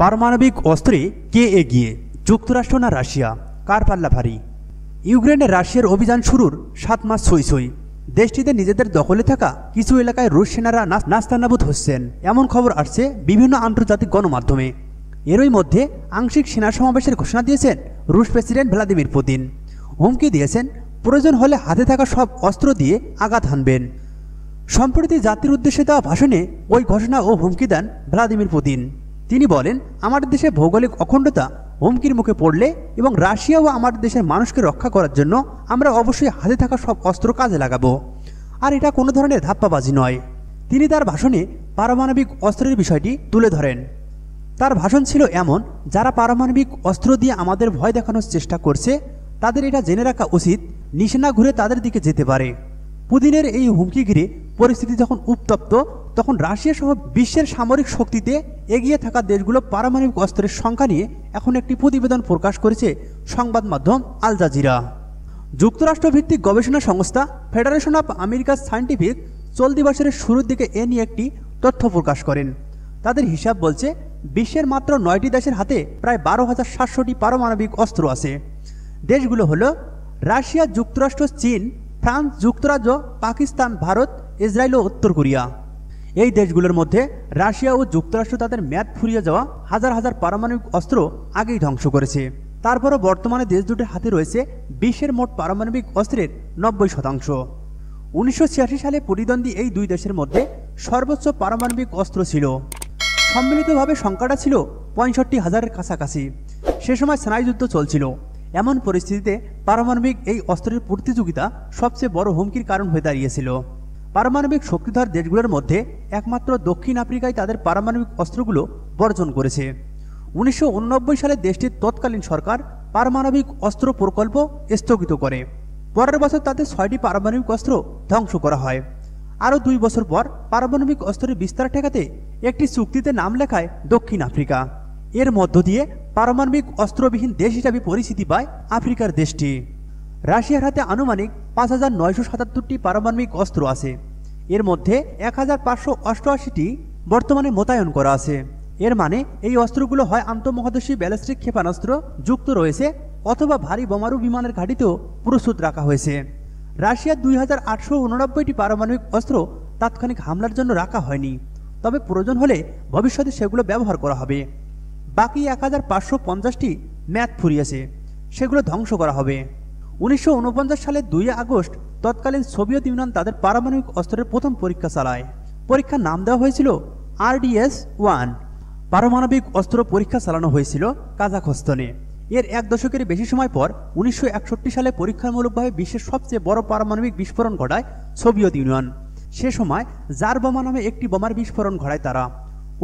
পারমাণবিক অস্ত্রে কে এগিয়ে, যুক্তরাষ্ট্র না রাশিয়া? কার পাল্লা ভারী? ইউক্রেনে রাশিয়ার অভিযান শুরুর 7 মাস ছই। দেশটিতে নিজেদের দখলে থাকা কিছু এলাকায় রুশ সেনারা নাস্তানাবুদ হচ্ছেন, এমন খবর আসছে বিভিন্ন আন্তর্জাতিক গণমাধ্যমে। এরই মধ্যে আংশিক সেনা সমাবেশের ঘোষণা দিয়েছেন রুশ প্রেসিডেন্ট ভ্লাদিমির পুতিন। হুমকি দিয়েছেন প্রয়োজন হলে হাতে থাকা সব অস্ত্র দিয়ে আঘাত হানবেন। সম্প্রতি জাতির উদ্দেশ্যে দেওয়া ভাষণে ওই ঘোষণা ও হুমকি দেন ভ্লাদিমির পুতিন। তিনি বলেন, আমাদের দেশের ভৌগোলিক অখণ্ডতা হুমকির মুখে পড়লে এবং রাশিয়া ও আমাদের দেশের মানুষকে রক্ষা করার জন্য আমরা অবশ্যই হাতে থাকা সব অস্ত্র কাজে লাগাবো। আর এটা কোনো ধরনের ধাপ্পাবাজি নয়। তিনি তার ভাষণে পারমাণবিক অস্ত্রের বিষয়টি তুলে ধরেন। তার ভাষণ ছিল এমন, যারা পারমাণবিক অস্ত্র দিয়ে আমাদের ভয় দেখানোর চেষ্টা করছে তাদের এটা জেনে রাখা উচিত, নিশানা ঘুরে তাদের দিকে যেতে পারে। পুতিনের এই হুমকি ঘিরে পরিস্থিতি যখন উত্তপ্ত, তখন রাশিয়া সহ বিশ্বের সামরিক শক্তিতে এগিয়ে থাকা দেশগুলো পারমাণবিক অস্ত্রের সংখ্যা নিয়ে এখন একটি প্রতিবেদন প্রকাশ করেছে সংবাদ মাধ্যম আল জাজিরা। যুক্তরাষ্ট্রভিত্তিক গবেষণা সংস্থা ফেডারেশন অব আমেরিকান সায়েন্টিফিক চলতি বছরের শুরুর দিকে এ নিয়ে একটি তথ্য প্রকাশ করেন। তাদের হিসাব বলছে বিশ্বের মাত্র 9টি দেশের হাতে প্রায় 12,700টি পারমাণবিক অস্ত্র আছে। দেশগুলো হলো রাশিয়া, যুক্তরাষ্ট্র, চীন, ফ্রান্স, যুক্তরাজ্য, পাকিস্তান, ভারত, ইসরায়েল ও উত্তর কোরিয়া। এই দেশগুলোর মধ্যে রাশিয়া ও যুক্তরাষ্ট্র তাদের মেয়াদ ফুরিয়ে যাওয়া হাজার হাজার পারমাণবিক অস্ত্র আগেই ধ্বংস করেছে। তারপরও বর্তমানে দেশ দুটির হাতে রয়েছে বিশ্বের মোট পারমাণবিক অস্ত্রের 90%। 1986 সালে প্রতিদ্বন্দ্বী এই দুই দেশের মধ্যে সর্বোচ্চ পারমাণবিক অস্ত্র ছিল। সম্মিলিতভাবে সংখ্যাটা ছিল 65,000-এর কাছাকাছি। সে সময় স্নায়ুযুদ্ধ চলছিল। এমন পরিস্থিতিতে পারমাণবিক এই অস্ত্রের প্রতিযোগিতা সবচেয়ে বড় হুমকির কারণ হয়ে দাঁড়িয়েছিল। পারমাণবিক শক্তিধর দেশগুলোর মধ্যে একমাত্র দক্ষিণ আফ্রিকায় তাদের পারমাণবিক অস্ত্রগুলো বর্জন করেছে। 1989 সালে দেশটির তৎকালীন সরকার পারমাণবিক অস্ত্র প্রকল্প স্থগিত করে। পরের বছর তাদের 6টি পারমাণবিক অস্ত্র ধ্বংস করা হয়। আরও 2 বছর পর পারমাণবিক অস্ত্রের বিস্তার ঠেকাতে একটি চুক্তিতে নাম লেখায় দক্ষিণ আফ্রিকা। এর মধ্য দিয়ে পারমাণবিক অস্ত্রবিহীন দেশ হিসাবে পরিচিতি পায় আফ্রিকার দেশটি। রাশিয়ার হাতে আনুমানিক 5,977টি পারমাণবিক অস্ত্র আছে। এর মধ্যে 1,588টি বর্তমানে মোতায়েন করা আছে। এর মানে এই অস্ত্রগুলো হয় আন্তঃমহাদেশীয় ব্যালিস্টিক ক্ষেপণাস্ত্র যুক্ত রয়েছে অথবা ভারী বোমারু বিমানের ঘাঁটিতেও প্রস্তুত রাখা হয়েছে। রাশিয়ার 2,889টি পারমাণবিক অস্ত্র তাৎক্ষণিক হামলার জন্য রাখা হয়নি, তবে প্রয়োজন হলে ভবিষ্যতে সেগুলো ব্যবহার করা হবে। বাকি 1,550টি মেয়াদ ফুরিয়েছে, সেগুলো ধ্বংস করা হবে। 1949 সালের 2 আগস্ট তৎকালীন সোভিয়েত ইউনিয়ন তাদের পারমাণবিক অস্ত্রের প্রথম পরীক্ষা চালায়। পরীক্ষার নাম দেওয়া হয়েছিল RDS-1। পারমাণবিক অস্ত্র পরীক্ষা চালানো হয়েছিল কাজাখস্তানে। এর 1 দশকের বেশি সময় পর 1961 সালে পরীক্ষামূলকভাবে বিশ্বের সবচেয়ে বড় পারমাণবিক বিস্ফোরণ ঘটায় সোভিয়েত ইউনিয়ন। সে সময় জার বোমা নামে একটি বোমার বিস্ফোরণ ঘটায় তারা।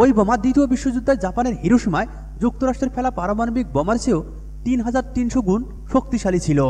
ওই বোমা দ্বিতীয় বিশ্বযুদ্ধে জাপানের হিরোশিমায় যুক্তরাষ্ট্রের ফেলা পারমাণবিক বোমার চেয়েও 3,300 গুণ শক্তিশালী ছিল।